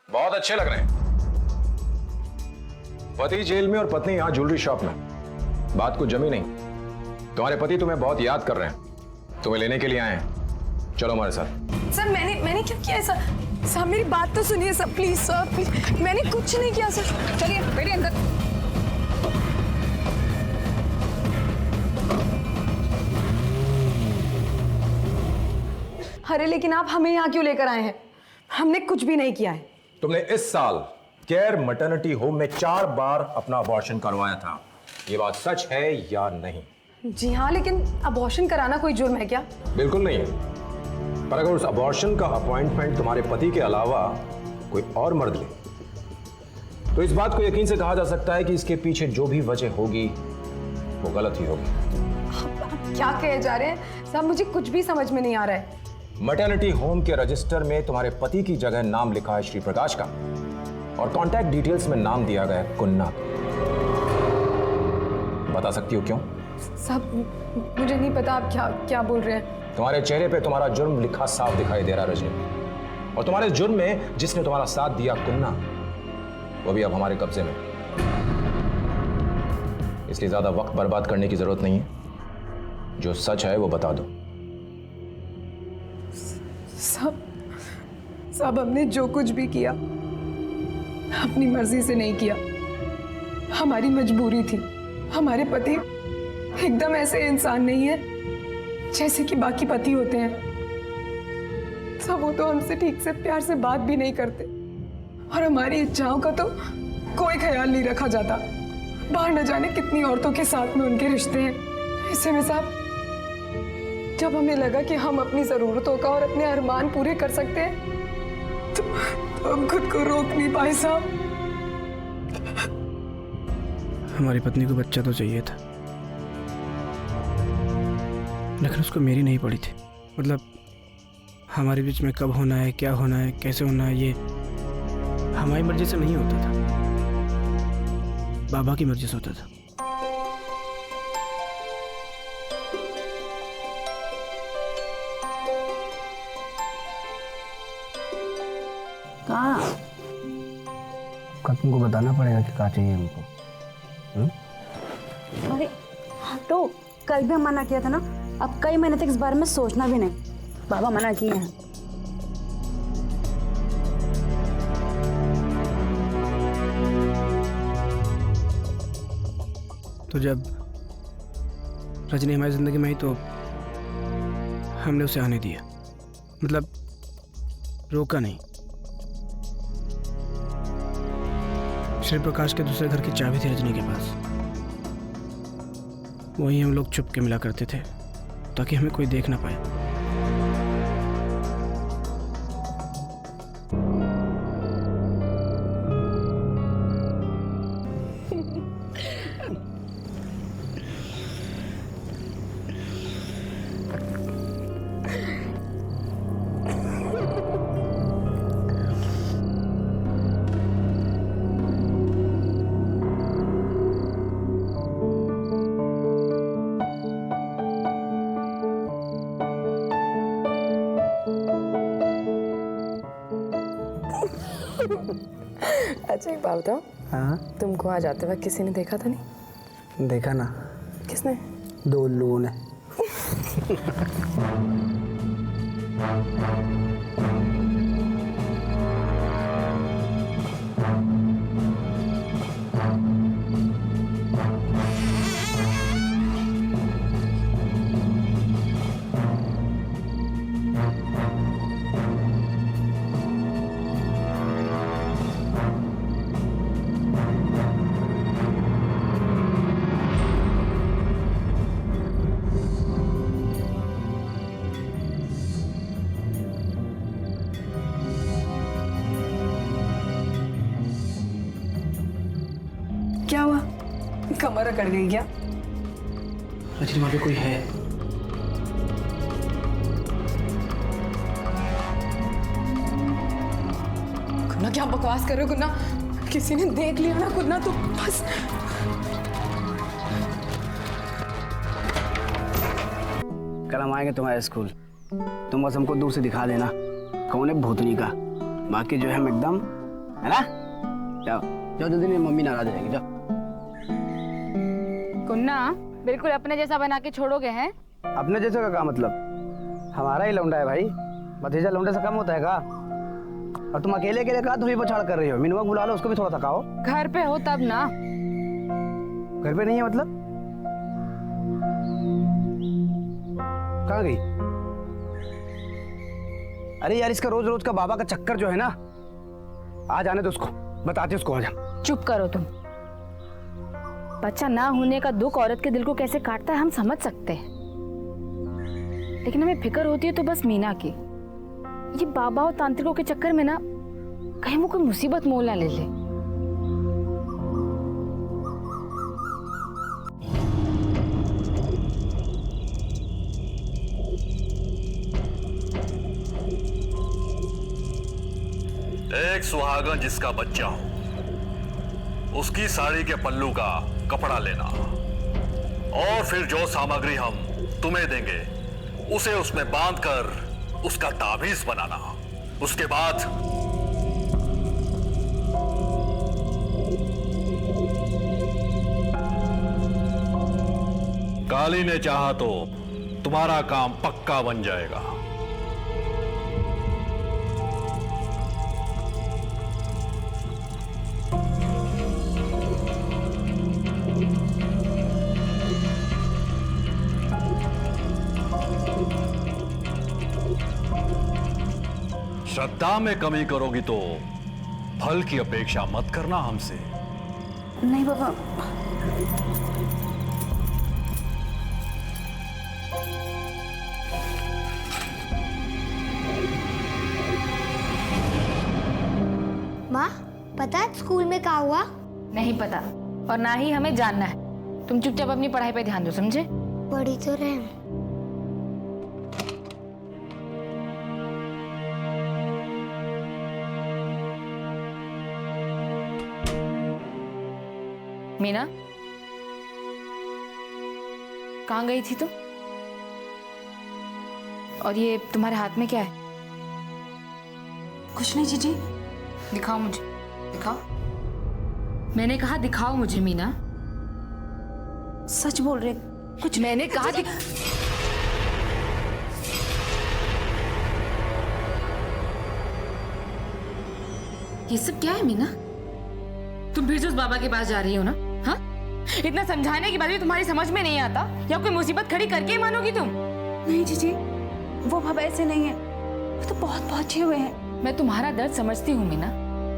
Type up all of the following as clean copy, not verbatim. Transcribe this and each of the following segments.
बहुत अच्छे लग रहे हैं। पति जेल में और पत्नी यहां ज्वेलरी शॉप में। बात कुछ जमी नहीं। तुम्हारे पति तुम्हें बहुत याद कर रहे हैं, तुम्हें लेने के लिए आए हैं। चलो हमारे साथ। सर मैंने क्या किया है सर? सर मेरी बात तो सुनिए सर, प्लीज सर प्लीज। मैंने कुछ नहीं किया सर। चलिए बैठिए अंदर। अरे लेकिन आप हमें यहाँ क्यों लेकर आए हैं? हमने कुछ भी नहीं किया है। तुमने इस साल केयर मैटरनिटी होम में 4 बार अपना अबॉर्शन करवाया था। ये बात सच है या नहीं? जी हाँ, लेकिन अबॉर्शन कराना कोई जुर्म है क्या? बिल्कुल नहीं है। पर अगर उस अबॉर्शन का अपॉइंटमेंट तुम्हारे पति के अलावा कोई और मर्द ले, तो इस बात को यकीन से कहा जा सकता है कि इसके पीछे जो भी वजह होगी वो गलत ही होगी। आप क्या कहे जा रहे हैं साहब? मुझे कुछ भी समझ में नहीं आ रहा है। मैटरनिटी होम के रजिस्टर में तुम्हारे पति की जगह नाम लिखा है श्री प्रकाश का, और कॉन्टैक्ट डिटेल्स में नाम दिया गया है कुन्ना। बता सकती हो क्यों? साहब मुझे नहीं पता आप क्या क्या बोल रहे हैं। तुम्हारे चेहरे पे तुम्हारा जुर्म लिखा साफ दिखाई दे रहा है रजनी, और तुम्हारे जुर्म में जिसने तुम्हारा साथ दिया कुन्ना, वो भी अब हमारे कब्जे में। इसलिए ज्यादा वक्त बर्बाद करने की जरूरत नहीं है। जो सच है वो बता दो। साहब हमने जो कुछ भी किया अपनी मर्जी से नहीं किया, हमारी मजबूरी थी। हमारे पति एकदम ऐसे इंसान नहीं है जैसे कि बाकी पति होते हैं। सब वो तो हमसे ठीक से प्यार से बात भी नहीं करते, और हमारी इच्छाओं का तो कोई ख्याल नहीं रखा जाता। बाहर न जाने कितनी औरतों के साथ में उनके रिश्ते हैं। ऐसे में साहब जब हमें लगा कि हम अपनी जरूरतों का और अपने अरमान पूरे कर सकते हैं, तो हम खुद को रोक नहीं पाए साहब। हमारी पत्नी को बच्चा तो चाहिए था, लेकिन उसको मेरी नहीं पड़ी थी। मतलब हमारे बीच में कब होना है, क्या होना है, कैसे होना है, ये हमारी मर्जी से नहीं होता था, बाबा की मर्जी से होता था। कहाँ? तुमको बताना पड़ेगा कि क्या चाहिए हमको। अरे तो कल भी हम मना किया था ना। अब कई महीने तक इस बारे में सोचना भी नहीं। बाबा मना किए हैं। तो जब रजनी हमारी जिंदगी में आई तो हमने उसे आने दिया, मतलब रोका नहीं। श्री प्रकाश के दूसरे घर की चाबी थी रजनी के पास, वहीं हम लोग छुप के मिला करते थे ताकि हमें कोई देख ना पाए। अच्छा एक बात बताओ, हाँ तुमको आज आते वक्त किसी ने देखा था? नहीं देखा ना, किसने? 2 लोगों ने। क्या हुआ? कमर अकड़ गई क्या? रजनी वहाँ पे कोई है। कुन्ना क्या बकवास कर रहे हो? कुन्ना किसी ने देख लिया ना कुन्ना तो बस। कल हम आएंगे तुम्हारे स्कूल, तुम बस हमको दूर से दिखा देना कौन है भूतनी का। बाकी जो है हम एकदम है ना? जाओ जाओ जल्दी, नहीं मम्मी नाराज हो जाएगी। जाओ। कुन्ना बिल्कुल अपने जैसा बना के छोड़ोगे हैं? अपने जैसे का क्या मतलब? हमारा ही लौंडा है भाई, भतीजा लौंडे से कम होता है का? और तुम अकेले अकेले का धुरी पछाड़ कर रही हो? मीनू को बुला लो, उसको भी थोड़ा थकाओ। घर पे हो तब ना। घर पे नहीं है मतलब? कहाँ गई? अरे यार इसका रोज रोज का बाबा का चक्कर जो है ना, आ जाने दो उसको, बताते उसको। आ जा। चुप करो तुम। बच्चा ना होने का दुख औरत के दिल को कैसे काटता है हम समझ सकते हैं, लेकिन हमें फिक्र होती है तो बस मीना की। ये बाबा और तांत्रिकों के चक्कर में ना कहीं वो कोई मुसीबत मोल ना ले ले। एक सुहागन जिसका बच्चा हो, उसकी साड़ी के पल्लू का कपड़ा लेना और फिर जो सामग्री हम तुम्हें देंगे उसे उसमें बांधकर उसका ताबीज बनाना। उसके बाद काली ने चाहा तो तुम्हारा काम पक्का बन जाएगा। श्रद्धा में कमी करोगी तो फल की अपेक्षा मत करना हमसे। नहीं बाबा, माँ पता है स्कूल में क्या हुआ? नहीं पता और ना ही हमें जानना है। तुम चुपचाप अपनी पढ़ाई पे ध्यान दो, समझे? पढ़ी तो रहे। मीना कहाँ गई थी तुम? और ये तुम्हारे हाथ में क्या है? कुछ नहीं जीजी। दिखाओ मुझे, दिखाओ। मैंने कहा दिखाओ मुझे मीना। सच बोल रहे? कुछ मैंने कहा ये सब क्या है मीना? तुम फिर से उस बाबा के पास जा रही हो ना? हाँ, इतना समझाने के बाद भी तुम्हारी समझ में नहीं आता, या कोई मुसीबत खड़ी करके ही मानोगी तुम? नहीं जीजी, वो बाबा ऐसे नहीं है, वो तो बहुत अच्छे हुए हैं। मैं तुम्हारा दर्द समझती हूँ मीना,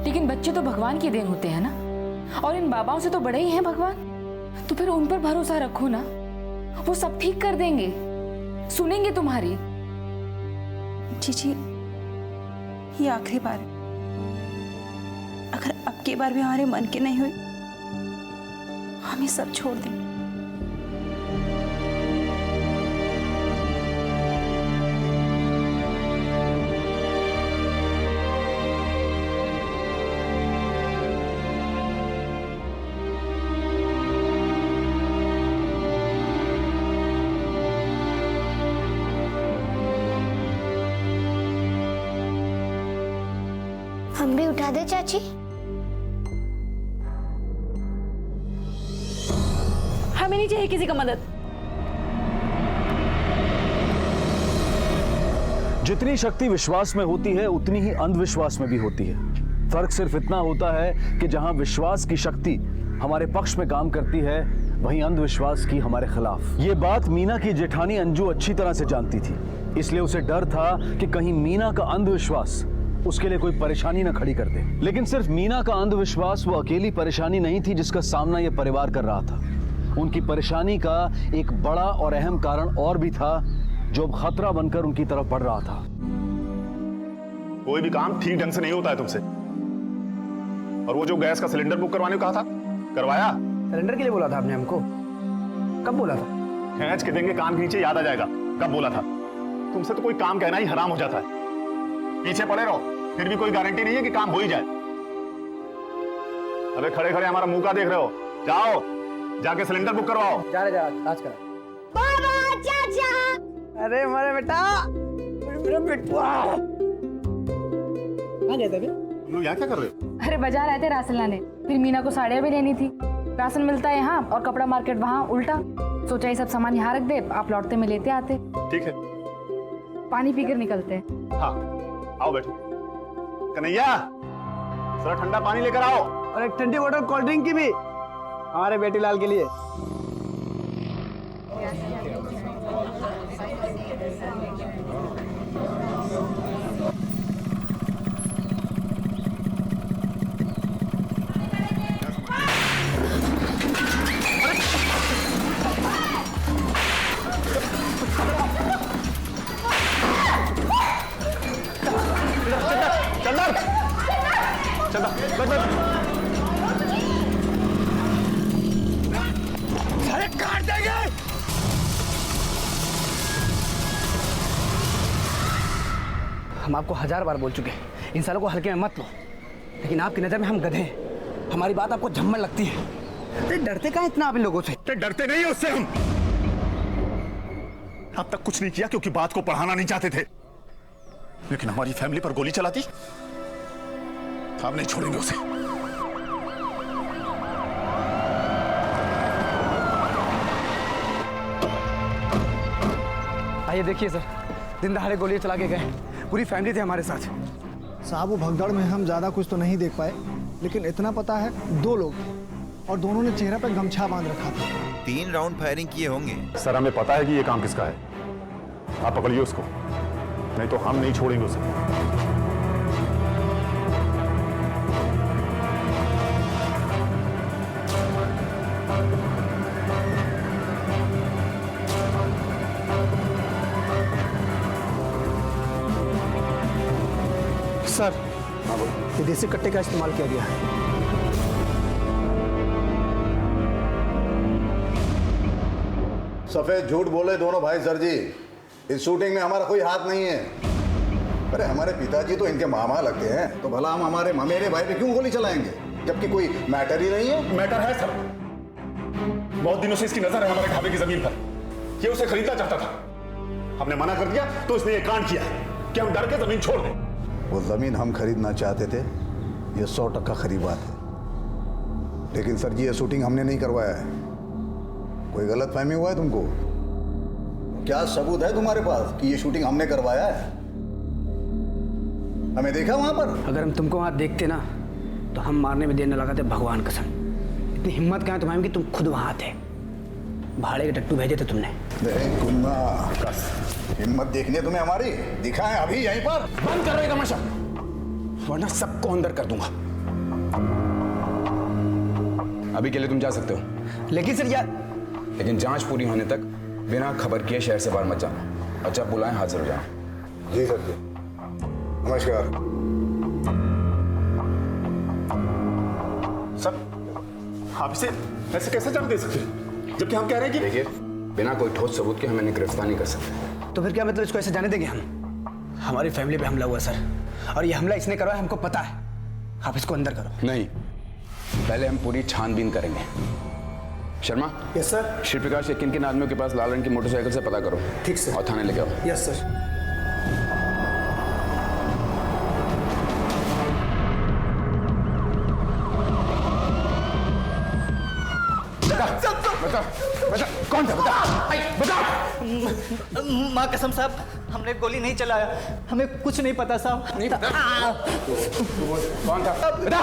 लेकिन बच्चे तो भगवान की देन होते हैं ना, और इन बाबाओं से तो बड़े ही हैं भगवान। तो फिर उन पर भरोसा रखो ना, वो सब ठीक कर देंगे, सुनेंगे तुम्हारी। जीजी ये आखिरी बार है, अगर अब की बार भी हमारे मन की नहीं हुई हम ये सब छोड़ देंगे। हम भी उठा दे चाची? हमें नहीं चाहिए किसी का मदद। जितनी शक्ति विश्वास में होती है उतनी ही अंधविश्वास में भी होती है। फर्क सिर्फ इतना होता है कि जहां विश्वास की शक्ति हमारे पक्ष में काम करती है, वहीं अंधविश्वास की हमारे खिलाफ। ये बात मीना की जेठानी अंजू अच्छी तरह से जानती थी, इसलिए उसे डर था कि कहीं मीना का अंधविश्वास उसके लिए कोई परेशानी न खड़ी कर दे। लेकिन सिर्फ मीना का अंधविश्वास वो अकेली परेशानी नहीं थी जिसका सामना ये परिवार कर रहा था। उनकी परेशानी का एक बड़ा और अहम कारण और भी था, जो अब खतरा बनकर उनकी तरफ बढ़ रहा था। कोई भी काम ठीक ढंग से नहीं होता है तुमसे। और वो जो गैस का सिलेंडर बुक करवाने को कहा था, करवाया? सिलेंडर के लिए बोला था आपने हमको? कब बोला था? खींच के देंगे कान के नीचे, याद आ जाएगा कब बोला था। तुमसे तो कोई काम कहना ही हराम हो जाता है। पीछे पड़े रहो, फिर भी कोई गारंटी नहीं है कि काम हो ही जाए। अबे खड़े खड़े हमारा मुंह का देख रहे हो? जाओ जाके सिलेंडर बुक करवाओ। जा रहे आज करा। बाबा चाचा। अरे हमारे बेटा, मेरा बेटा कहाँ गए थे? लोग यहाँ क्या कर रहे हो? अरे बाजार आए थे राशन लाने, फिर मीना को साड़ियाँ भी लेनी थी। राशन मिलता है यहाँ और कपड़ा मार्केट वहाँ, उल्टा। सोचा ये सब सामान यहाँ रख दे, आप लौटते में लेते आते। ठीक है, पानी पीकर निकलते हैं। हाँ आओ बैठो। कन्हैया थोड़ा ठंडा पानी लेकर आओ। और एक ठंडी बोतल कोल्ड ड्रिंक की भी हमारे बेटी लाल के लिए। हम आपको 1000 बार बोल चुके हैं इन सालों को हल्के में मत लो, लेकिन आपकी नजर में हम गधे हैं। हमारी बात आपको झम्मड़ लगती है। तो डरते कहाँ इतना आप इन लोगों से? डरते नहीं उससे हम। अब तक कुछ नहीं किया क्योंकि बात को पढ़ाना नहीं चाहते थे, लेकिन हमारी फैमिली पर गोली चला दी। हम नहीं छोड़ेंगे उसे। आइए देखिए सर, दिन दहाड़े गोलियां चला के गए, पूरी फैमिली थी हमारे साथ। साहब वो भगदड़ में हम ज़्यादा कुछ तो नहीं देख पाए, लेकिन इतना पता है 2 लोग और दोनों ने चेहरे पर गमछा बांध रखा था। 3 राउंड फायरिंग किए होंगे। सर हमें पता है कि ये काम किसका है। आप पकड़िए उसको, नहीं तो हम नहीं छोड़ेंगे उसे। सर ये देसी कट्टे का इस्तेमाल किया गया है। सफेद झूठ बोले दोनों भाई सर जी, इस शूटिंग में हमारा कोई हाथ नहीं है। अरे हमारे पिताजी तो इनके मामा लगते हैं, तो भला हम हमारे मेरे भाई पे क्यों गोली चलाएंगे, जबकि कोई मैटर ही नहीं है। मैटर है सर, बहुत दिनों से इसकी नजर है हमारे ढाबे की जमीन पर। ये उसे खरीदना चाहता था, हमने मना कर दिया तो इसने ये कांड किया कि हम डर के जमीन छोड़ दें। वो जमीन हम खरीदना चाहते थे, ये 100% खरी बात है, लेकिन सर जी ये शूटिंग हमने नहीं करवाया है। कोई गलत फहमी हुआ है तुमको? क्या सबूत है तुम्हारे पास कि ये शूटिंग हमने करवाया है? हमें देखा वहां पर? अगर हम तुमको वहां देखते ना तो हम मारने में देर न लगाते, भगवान कसम। इतनी हिम्मत कहाँ तुम्हारी कि तुम खुद वहां थे? भाड़े के टट्टू भेजे थे तुमने। हिम्मत देखनी है तुम्हें हमारी, दिखाएं अभी यहीं पर। बंद करो ये तमाशा, वरना सबको अंदर कर दूंगा। अभी के लिए तुम जा सकते हो, लेकिन सर यार, लेकिन जांच पूरी होने तक बिना खबर किए शहर से बाहर मत जाना, और जब बुलाएं हाजिर हो जाना। जी सर जी, नमस्कार। सर आप इसे ऐसे कैसे जान दे सकते हैं, जबकि हम कह रहे हैं कि देखिए, बिना कोई ठोस सबूत के हम इन्हें गिरफ्तार नहीं कर सकते। तो फिर क्या मतलब इसको ऐसे जाने देंगे हम? हमारी फैमिली पे हमला हुआ सर, और ये हमला इसने करवाया, हमको पता है। आप इसको अंदर करो। नहीं, पहले हम पूरी छानबीन करेंगे। शर्मा। Yes sir. श्री प्रकाश या किन आदमियों के पास लाल रंग की मोटरसाइकिल से पता करो। ठीक सर। और थाने लेके आओ। Yes sir. बता, बता, कौन था? बता। माँ कसम साहब, हमने गोली नहीं चलाया, हमें कुछ नहीं पता साहब। नहीं पता? कौन था? बता।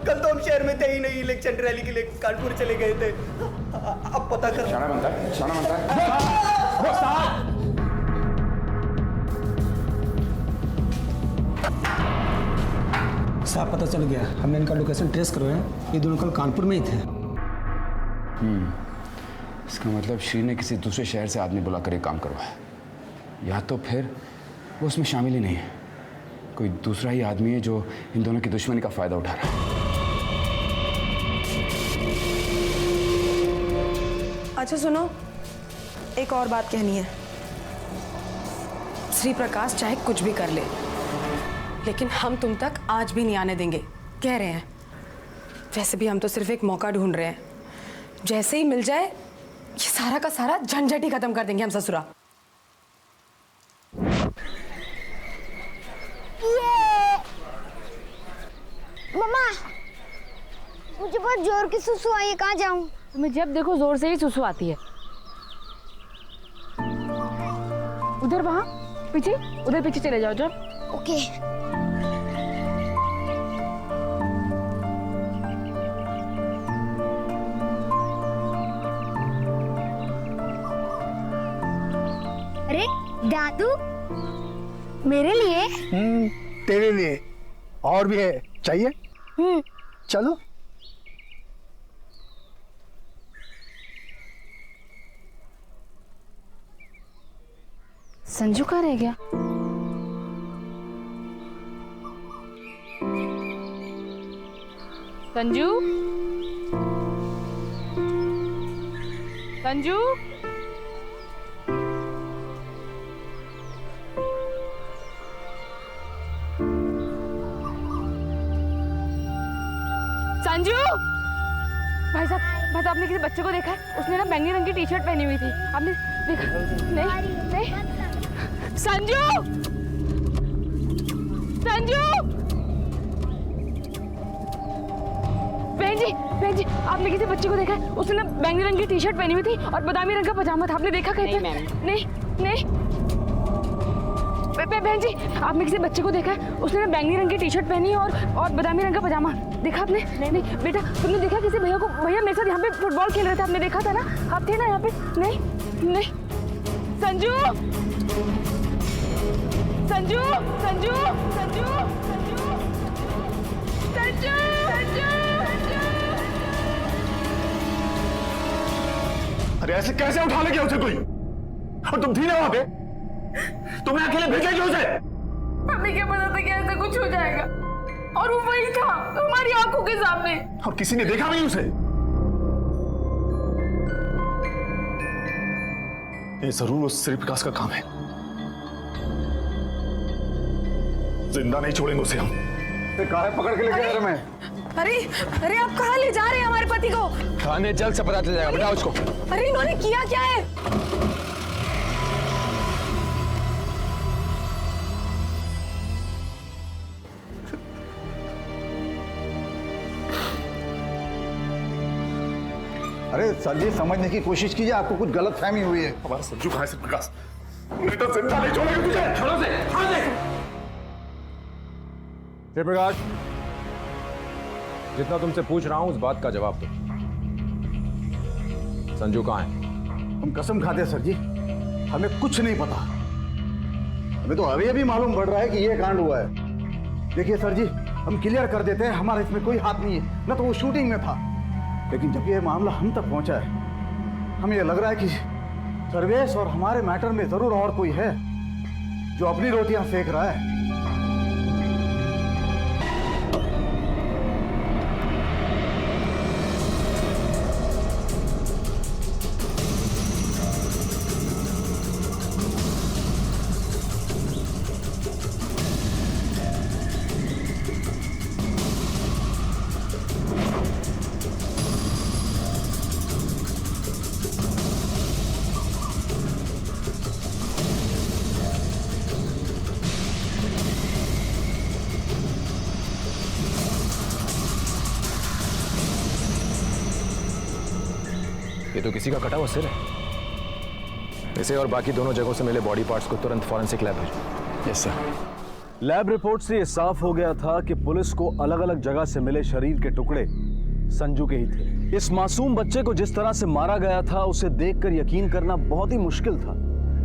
कल तो हम शहर में थे ही नहीं, इलेक्शन रैली के लिए कानपुर चले गए थे। अब पता कर। शाना बनता है, शाना बनता है। साहब पता चल गया, हमने इनका लोकेशन ट्रेस करवाया, ये दोनों कल कानपुर में ही थे। इसका मतलब श्री ने किसी दूसरे शहर से आदमी बुलाकर ये काम करवाया, या तो फिर वो उसमें शामिल ही नहीं है, कोई दूसरा ही आदमी है जो इन दोनों की दुश्मनी का फायदा उठा रहा है। अच्छा सुनो, एक और बात कहनी है। श्री प्रकाश चाहे कुछ भी कर ले, लेकिन हम तुम तक आज भी नहीं आने देंगे, कह रहे हैं। वैसे भी हम तो सिर्फ एक मौका ढूंढ रहे हैं, जैसे ही मिल जाए ये सारा का सारा झंझट ही खत्म कर देंगे हम ससुरा। मम्मा, मुझे बहुत जोर की सुसु आई है, कहाँ जाऊँ? तुम्हें जब देखो जोर से ही सुसु आती है। उधर वहाँ पीछे, उधर पीछे चले जाओ जब। ओके। अरे दादू, मेरे लिए? तेरे लिए और भी है, चाहिए? चलो। संजू कहाँ रह गया? संजू, संजू, संजू। भाई साहब आपने किसी बच्चे को देखा है? उसने ना बैंगनी रंग की टी शर्ट पहनी हुई थी, आपने देखा? नहीं नहीं। संजू, संजू, बहन जी आपने किसी बच्चे को देखा है? उसने ना बैंगनी रंग की टी शर्ट पहनी हुई थी और बादामी रंग का पजामा था, आपने देखा? कहते नहीं नहीं। बहन जी आपने किसी बच्चे को देखा है? उसने ना बैंगनी रंग की टी शर्ट पहनी और बादामी रंग का पजामा, देखा आपने? नहीं बेटा, तुमने देखा किसी भैया को? भैया मेरे साथ यहाँ पे फुटबॉल खेल रहे थे, आपने देखा था ना? आप थे ना यहाँ पे? नहीं। संजू, संजू, संजू, संजू, संजू, संजू। अरे ऐसे कैसे उठा ले गया उसे कोई? और तुम थी ना वहां पे? तुम्हें अकेले भेजा क्यों उसे? हमें क्या पता था कि ऐसा कुछ हो जाएगा, और वो वही था हमारी आंखों के सामने। और किसी ने देखा नहीं उसे? ये जरूर उस श्री प्रकाश का काम है। जिंदा नहीं छोड़ेंगे उसे हम। काहे पकड़ के लेके आ रहे मैं? अरे आप कहाँ ले जा रहे हैं हमारे पति को? थाने जल्द से पता चल जाएगा, बेटा उसको। अरे इन्होंने किया क्या है? अरे सर जी, समझने की कोशिश कीजिए, आपको कुछ गलत फहमी हुई है। हमारा संजू कहाँ है श्री प्रकाश? नहीं तो जिंदा नहीं छोड़ेंगे तुझे। छोड़ो से, श्री प्रकाश, जितना तुमसे पूछ रहा हूं उस बात का जवाब दो। संजू कहाँ है? हम कसम खाते हैं सर जी, हमें कुछ नहीं पता। हमें तो अभी मालूम पड़ रहा है कि ये कांड हुआ है। देखिए सर जी, हम क्लियर कर देते हैं, हमारा इसमें कोई हाथ नहीं है, ना तो वो शूटिंग में था। लेकिन जब ये मामला हम तक पहुंचा है, हमें ये लग रहा है कि सर्वेश और हमारे मैटर में जरूर और कोई है जो अपनी रोटियां सेक रहा है। ये तो किसी का कटा हुआ सिर है। इसे और बाकी दोनों जगहों से मिले बॉडी पार्ट्स को तुरंत फॉरेंसिक लैब भेजो। Yes sir. लैब रिपोर्ट से यह साफ हो गया था कि पुलिस को अलग अलग जगह से मिले शरीर के टुकड़े संजू के ही थे। इस मासूम बच्चे को जिस तरह से मारा गया था, उसे देखकर यकीन करना बहुत ही मुश्किल था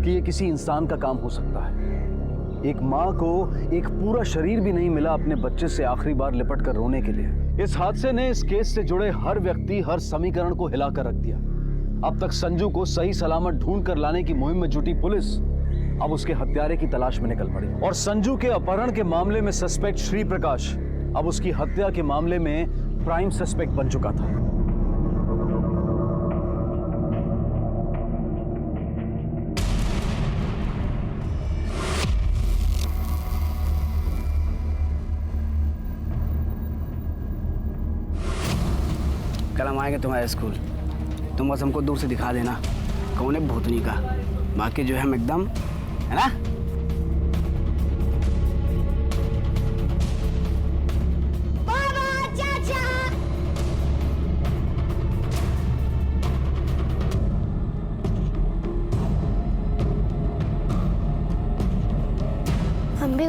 कि यह किसी इंसान का काम हो सकता है। एक माँ को एक पूरा शरीर भी नहीं मिला अपने बच्चे से आखिरी बार लिपट कर रोने के लिए। इस हादसे ने इस केस से जुड़े हर व्यक्ति, हर समीकरण को हिलाकर रख दिया। अब तक संजू को सही सलामत ढूंढ कर लाने की मुहिम में जुटी पुलिस अब उसके हत्यारे की तलाश में निकल पड़ी। और संजू के अपहरण के मामले में सस्पेक्ट श्री प्रकाश अब उसकी हत्या के मामले में प्राइम सस्पेक्ट बन चुका था। कल हम आएंगे तुम्हारे स्कूल, तुम बस हमको दूर से दिखा देना कौन है भूतनी का, बाकी जो है हम एकदम, है ना? पापा!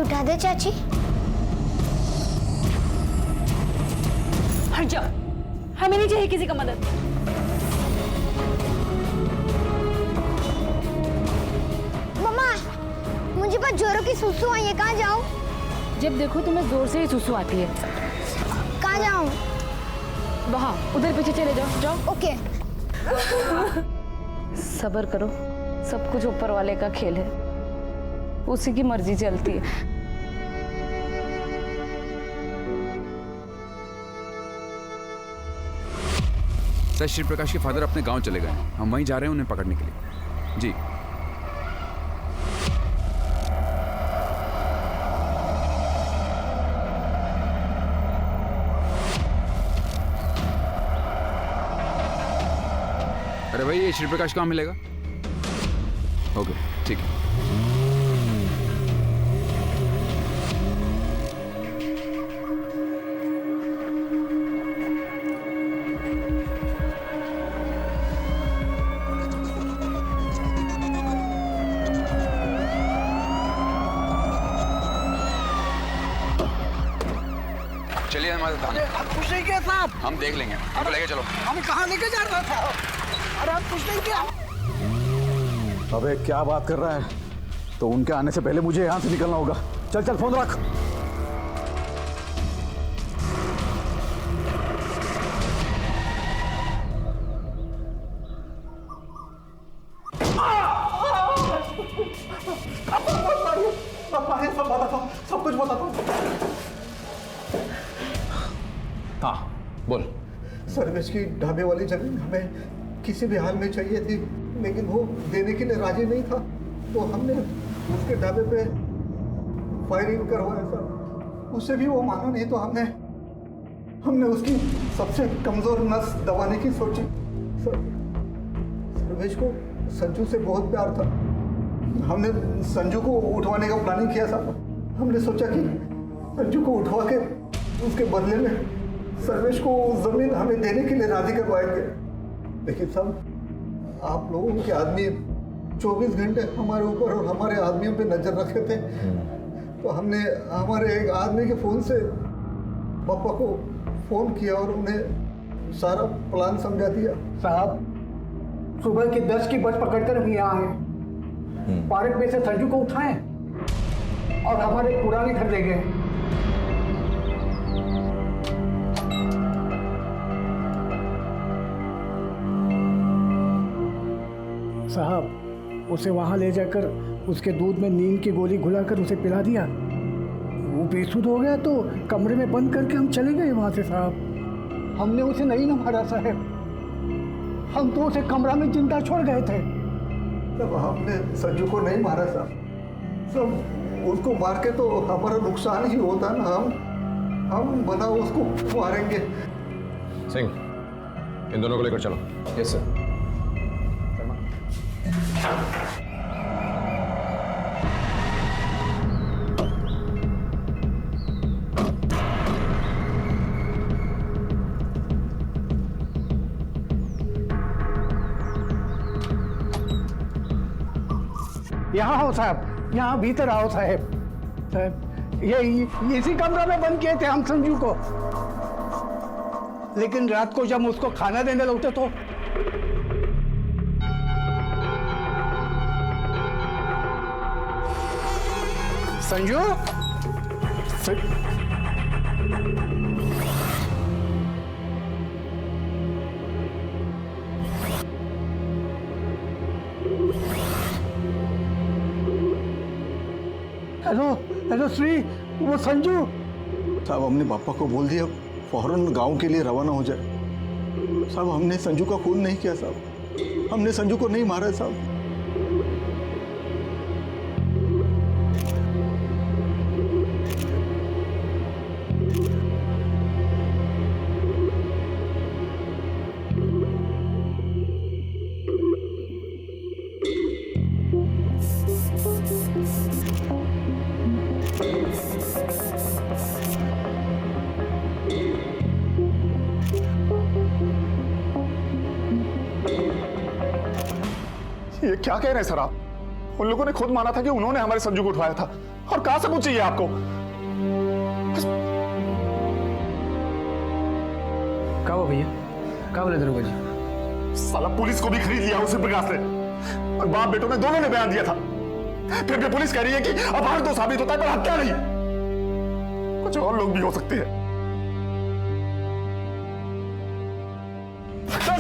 उठा दे चाची। हट जाओ, हमें नहीं चाहिए किसी का मदद। मम्मा, मुझे पर जोरों की सुसु आई है, कहाँ जाऊँ? जब देखो तुम्हें जोर से ही सुसु आती है। कहाँ जाऊँ? वहाँ उधर पीछे चले जाओ, जाओ। ओके। सब्र करो, सब कुछ ऊपर वाले का खेल है, उसी की मर्जी चलती है। सर, श्री प्रकाश के फादर अपने गांव चले गए हैं, हम वहीं जा रहे हैं उन्हें पकड़ने के लिए। जी। अरे भाई, ये श्री प्रकाश कहाँ मिलेगा? ओके, ठीक है। चलिए हमारे थाने। आप कुछ नहीं किया साहब। हम देख लेंगे, इनको लेके चलो। हमें कहाँ लेके जा रहा था? अरे आप कुछ नहीं किया। अबे क्या बात कर रहा है? तो उनके आने से पहले मुझे यहाँ से निकलना होगा। चल चल, फोन रख। सब कुछ बताता हूँ। हाँ बोल। सर्वेश की ढाबे वाली जमीन हमें किसी भी हाल में चाहिए थी, लेकिन वो देने के लिए राजी नहीं था, तो हमने उसके ढाबे पे फायरिंग करवाया सर। उससे भी वो माना नहीं, तो हमने उसकी सबसे कमजोर नस दबाने की सोची सर। सर्वेश को संजू से बहुत प्यार था, हमने संजू को उठवाने का प्लानिंग किया साहब। हमने सोचा कि संजू को उठवा के उसके बदले में सर्वेश को जमीन हमें देने के लिए राजी करवाएंगे, लेकिन साहब आप लोगों के आदमी 24 घंटे हमारे ऊपर और हमारे आदमियों पे नजर रखे थे, तो हमने हमारे एक आदमी के फोन से पापा को फोन किया और उन्हें सारा प्लान समझा दिया। साहब, सुबह की 10 की बस पकड़कर हम यहाँ आए, पार्क में से संजू को उठाए और हमारे पुराने घर ले गए। साहब, उसे वहां ले जाकर उसके दूध में नींद की गोली घुलाकर उसे पिला दिया। वो बेसुध हो गया तो कमरे में बंद करके हम चले गए वहां से साहब। हमने उसे नहीं ना मारा साहब, हम तो उसे कमरा में जिंदा छोड़ गए थे। तब हमने संजू को नहीं मारा साहब, सब उसको मार के तो हमारा नुकसान ही होता ना। हम बना उसको मारेंगे। सिंह, इन दोनों को लेकर चलो। Yes sir. यहाँ हो साहब, यहाँ भीतर आओ साहब। साहब, ये इसी कमरा में बंद किए थे हम संजू को, लेकिन रात को जब उसको खाना देने लगते तो संजू हेलो हेलो श्री, वो संजू साहब। हमने पापा को बोल दिया फौरन गांव के लिए रवाना हो जाए साहब। हमने संजू का खून नहीं किया साहब, हमने संजू को नहीं मारा साहब। ये क्या कह रहे हैं सर आप? उन लोगों ने खुद माना था कि उन्होंने हमारे संजू को उठवाया था। और कहां सबूत चाहिए आपको? क्या हुआ भैया? क्या बोले दरोगा जी? साला पुलिस को भी खरीद लिया उसी प्रकाश ने, और बाप बेटों ने दोनों ने बयान दिया था। फिर भी पुलिस कह रही है कि अपहरण तो साबित होता है पर हत्या नहीं। कुछ और लोग भी हो सकते हैं।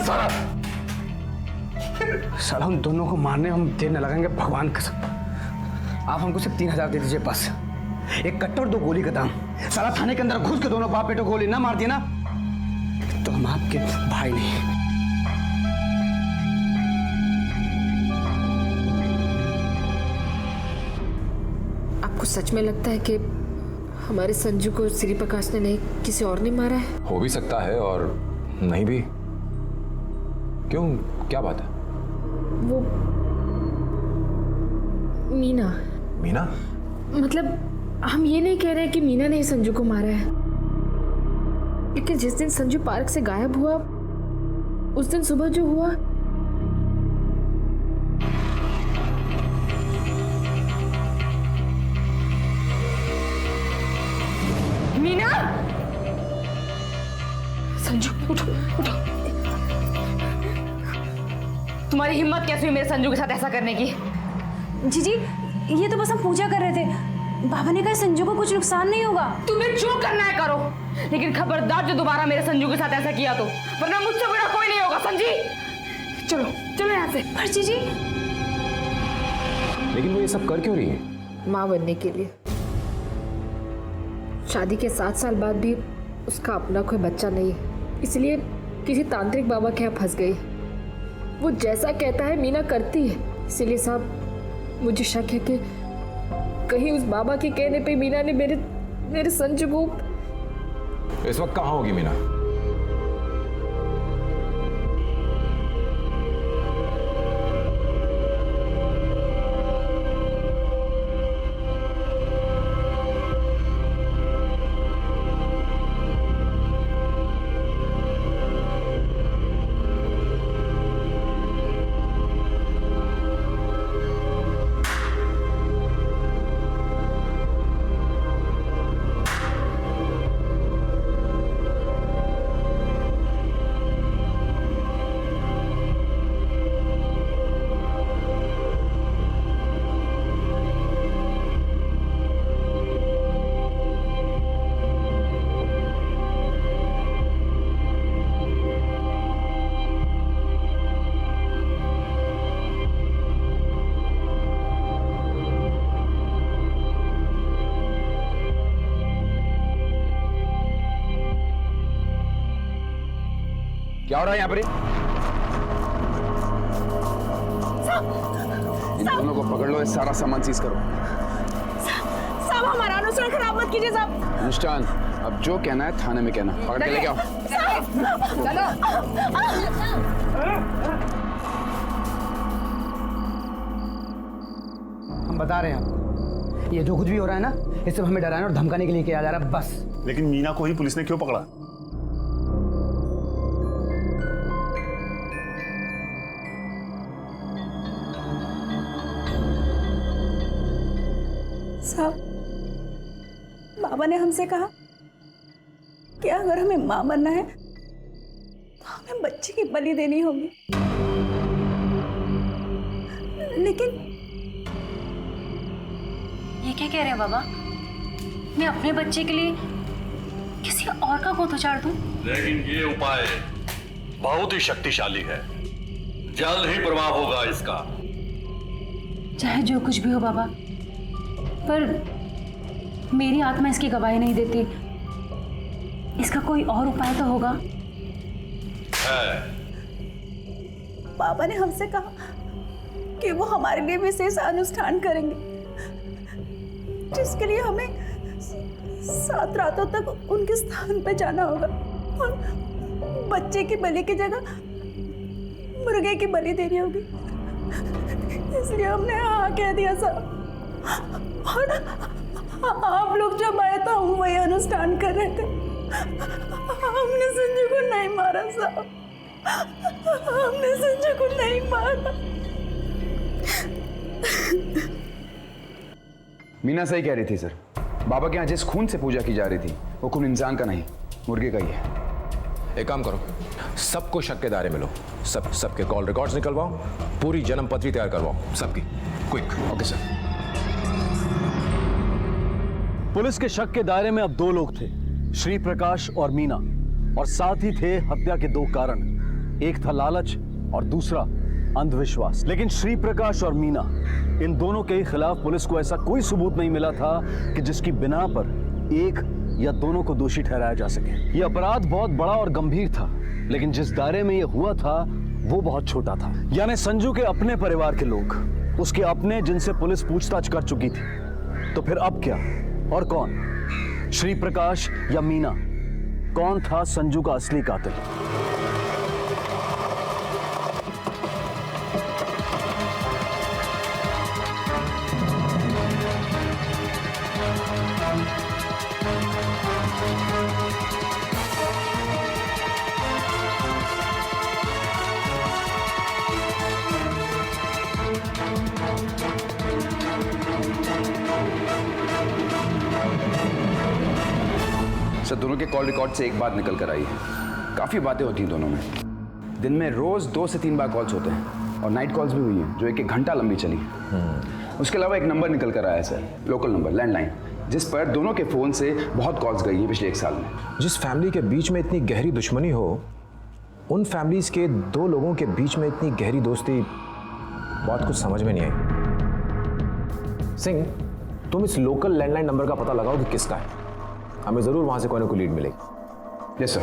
साला साला उन दोनों को मारने हम देर न लगाएंगे, भगवान कसम। आप हमको सिर्फ 3,000 दे दीजिए बस। एक कट्टा और 2 गोली का दाम। साला थाने के अंदर घुस के दोनों बाप बेटों को गोली ना मार दिए ना तो हम आपके भाई नहीं। आपको सच में लगता है कि हमारे संजू को श्री प्रकाश ने नहीं, किसी और ने मारा है? हो भी सकता है और नहीं भी। क्यों, क्या बात है? वो मीना। मीना? मतलब हम ये नहीं कह रहे कि मीना ने संजू को मारा है, लेकिन जिस दिन संजू पार्क से गायब हुआ उस दिन सुबह जो हुआ, मीना! संजू उठो उठो। तुम्हारी हिम्मत कैसे हुई मेरे संजू के साथ ऐसा करने की? जीजी ये तो बस हम पूजा कर रहे थे, बाबा ने कहा संजू को कुछ नुकसान नहीं होगा। तुम्हें जो करना है करो, लेकिन खबरदार जो दोबारा मेरे संजू के साथ ऐसा किया तो, वरना मुझसे बड़ा कोई नहीं होगा, समझी? चलो चलो यहाँ से। पर जीजी लेकिन वो ये सब कर क्यों रही है? माँ बनने के लिए। शादी के 7 साल बाद भी उसका अपना कोई बच्चा नहीं है, इसलिए किसी तांत्रिक बाबा के यहाँ फंस गई। वो जैसा कहता है मीना करती है, इसलिए साहब मुझे शक है कि कहीं उस बाबा के कहने पे मीना ने मेरे संजू को। इस वक्त कहाँ होगी मीना? क्या हो रहा है यहाँ पर? इन दोनों को पकड़ लो, सारा सामान सीज करो। साहब हमारा अनुसरण खराब मत कीजिए साहब। अनुष्ठान, अब जो कहना है थाने में कहना, पकड़ के लेके आओ। हम बता रहे हैं आपको, ये जो कुछ भी हो रहा है ना, ये सब हमें डराने और धमकाने के लिए किया जा रहा है बस। लेकिन मीना को ही पुलिस ने क्यों पकड़ा? साहब बाबा ने हमसे कहा कि अगर हमें मां बनना है तो हमें बच्चे की बलि देनी होगी, लेकिन ये क्या कह रहे हैं बाबा? मैं अपने बच्चे के लिए किसी और का गोद उचाड़ दूं? लेकिन ये उपाय बहुत ही शक्तिशाली है, जल्द ही प्रभाव होगा इसका। चाहे जो कुछ भी हो बाबा, पर मेरी आत्मा इसकी गवाही नहीं देती। इसका कोई और उपाय तो होगा। है। बाबा ने हमसे कहा कि वो हमारे लिए विशेष अनुष्ठान करेंगे, जिसके लिए हमें 7 रातों तक उनके स्थान पे जाना होगा और बच्चे की बलि की जगह मुर्गे की बलि देनी होगी। इसलिए हमने हाँ कह दिया साहब, और आप लोग जब आए तो हम वही अनुष्ठान कर रहे थे। हमने संजू को नहीं मारा साहब, हमने संजू को नहीं मारा। मीना सही कह रही थी सर। बाबा के यहाँ जिस खून से पूजा की जा रही थी वो खून इंसान का नहीं, मुर्गे का ही है। एक काम करो, सबको शक के दायरे में लो, सबके कॉल रिकॉर्ड्स निकलवाओ, पूरी जन्म पत्री तैयार करवाओ सबकी, क्विक। Okay sir. पुलिस के शक के दायरे में अब 2 लोग थे, श्री प्रकाश और मीना, और साथ ही थे हत्या के 2 कारण। एक था लालच और दूसरा अंधविश्वास। लेकिन श्री प्रकाश और मीना, इन दोनों के खिलाफ पुलिस को ऐसा कोई सबूत नहीं मिला था कि जिसकी बिना पर एक या दोनों को दोषी ठहराया जा सके। यह अपराध बहुत बड़ा और गंभीर था, लेकिन जिस दायरे में यह हुआ था वो बहुत छोटा था। यानी संजू के अपने परिवार के लोग, उसके अपने, जिनसे पुलिस पूछताछ कर चुकी थी। तो फिर अब क्या और कौन, श्री प्रकाश या मीना? कौन था संजू का असली कातिल? सर, दोनों के कॉल रिकॉर्ड से एक बात निकल कर आई है। काफ़ी बातें होती हैं दोनों में। दिन में रोज़ 2 से 3 बार कॉल्स होते हैं, और नाइट कॉल्स भी हुई हैं जो 1-1 घंटा लंबी चली। उसके अलावा एक नंबर निकल कर आया है सर, लोकल नंबर, लैंडलाइन, जिस पर दोनों के फ़ोन से बहुत कॉल्स गई हैं पिछले 1 साल में। जिस फैमिली के बीच में इतनी गहरी दुश्मनी हो, उन फैमिलीज के 2 लोगों के बीच में इतनी गहरी दोस्ती, बात कुछ समझ में नहीं आई। सिंह, तुम इस लोकल लैंडलाइन नंबर का पता लगाओ कि किसका है, हमें जरूर वहां से कोई ना कोई लीड मिलेगी। Yes sir.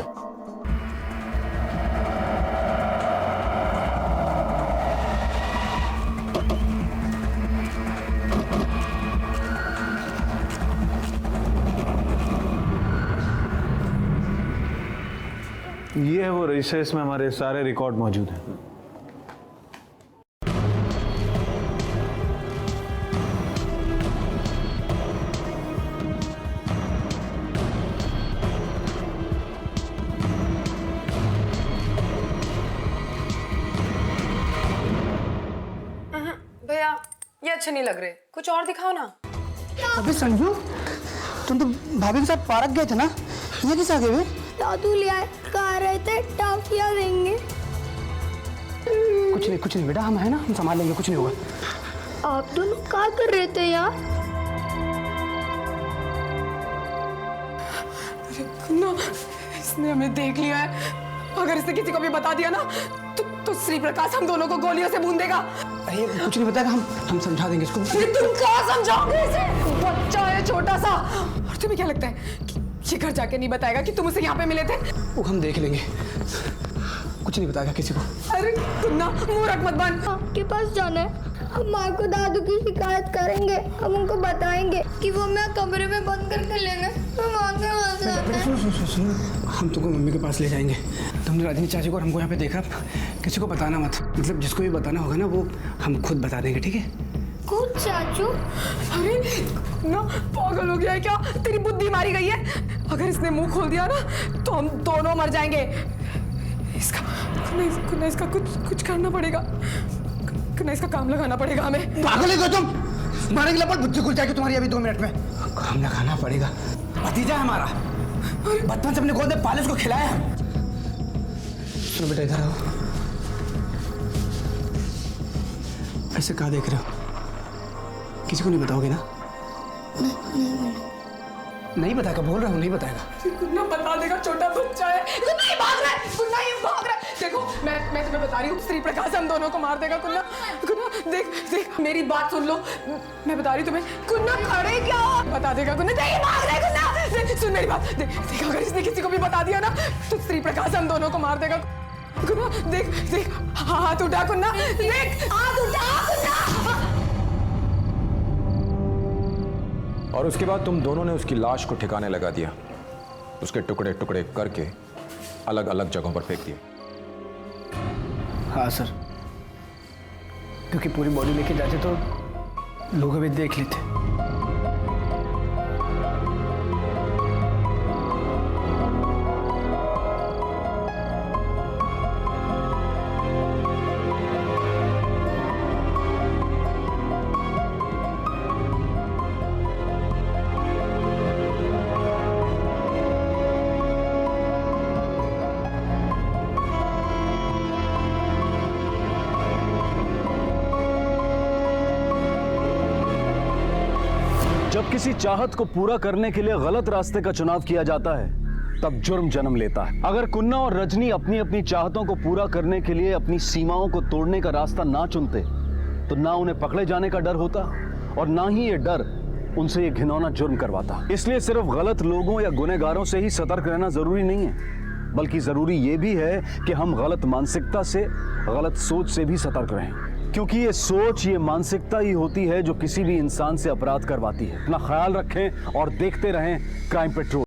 ये है वो रजिस्टर, इसमें हमारे सारे रिकॉर्ड मौजूद हैं। भैया ये अच्छे नहीं लग रहे, कुछ और दिखाओ ना। अबे संजू, तुम तो भाभी के साथ पार्क गए थे ना, ये किस आ गए हुए? दादू ले आए, कह रहे थे टॉफियां देंगे। कुछ नहीं बेटा, हम है ना, हम संभाल लेंगे, कुछ नहीं होगा। आप दोनों क्या कर रहे थे यार? अरे कुन्ना, इसने हमें देख लिया है। अगर इसने किसी को भी बता दिया ना तो श्री प्रकाश हम दोनों को गोलियों से भून देगा। अरे कुछ नहीं बताएगा, हम समझा देंगे इसको। तुम क्या समझाओगे इसे? बच्चा है छोटा सा। और तुम्हें क्या लगता है कि ये घर जाके नहीं बताएगा कि तुम उसे यहाँ पे मिले थे? वो हम देख लेंगे, कुछ नहीं बताएगा किसी को। अरे कुन्ना, मूर्ख मत बन। आपके पास जाना है, हम माँ को दादू की शिकायत करेंगे। हम उनको बताएंगे कि वो मैं कमरे में बंद करके लेंगे। सुन, हम तुमको मम्मी के पास ले जाएंगे। तुमने राजनी चाची को और हमको यहाँ पे देखा, किसी को बताना मत। मतलब जिसको भी बताना होगा ना, वो हम खुद बता देंगे, ठीक है? खुद चाचू? अरे ना, पागल हो गया है क्या? तेरी बुद्धि मारी गई है। अगर इसने मुंह खोल दिया ना तो हम दोनों मर जाएंगे। इसका कुछ करना पड़ेगा। इसका काम लगाना पड़ेगा हमें। पागल है तुम? मारेंगे लपट, बुद्धि खुल जाएगी तुम्हारी अभी 2 मिनट में। काम लगाना पड़ेगा। भतीजा है हमारा, बचपन से अपने गोद में पाले, उसको खिलाया हम। सुनो बेटा, इधर आओ। ऐसे कहाँ देख रहे हो? किसी को नहीं बताओगे ना? नहीं बताएगा, बोल रहा हूँ, नहीं बताएगा। कुन्ना बता देगा, छोटा बच्चा है। कुन्ना ये भाग रहा है, कुन्ना ये भाग रहा है। देखो मैं तुम्हें बता रही हूँ, श्री प्रकाश हम दोनों को मार देगा। कुन्ना देख मेरी बात सुन लो, मैं बता रही तुम्हें। कुन्ना खड़े क्या? बता देगा कुन्ना, ये भाग रहा है। कुन्ना सुन मेरी बात, देख अगर इसने किसी को भी बता दिया ना तो श्री प्रकाश हम दोनों को मार देगा। कुन्ना देख हाथ उठा। कुन्ना देख, हाथ उठा कुन्ना। और उसके बाद तुम दोनों ने उसकी लाश को ठिकाने लगा दिया, उसके टुकड़े टुकड़े करके अलग अलग जगहों पर फेंक दिए। हाँ सर, क्योंकि पूरी बॉडी लेके जाते तो लोग अभी देख लेते। किसी चाहत को पूरा करने के लिए गलत रास्ते का चुनाव किया जाता है तब जुर्म जन्म लेता है। अगर कुन्ना और रजनी अपनी अपनी चाहतों को पूरा करने के लिए अपनी सीमाओं को तोड़ने का रास्ता ना चुनते तो ना उन्हें पकड़े जाने का डर होता और ना ही ये डर उनसे ये घिनौना जुर्म करवाता। इसलिए सिर्फ गलत लोगों या गुनहगारों से ही सतर्क रहना जरूरी नहीं है, बल्कि जरूरी ये भी है कि हम गलत मानसिकता से, गलत सोच से भी सतर्क रहें, क्योंकि ये सोच, ये मानसिकता ही होती है जो किसी भी इंसान से अपराध करवाती है। अपना ख्याल रखें और देखते रहें क्राइम पेट्रोल।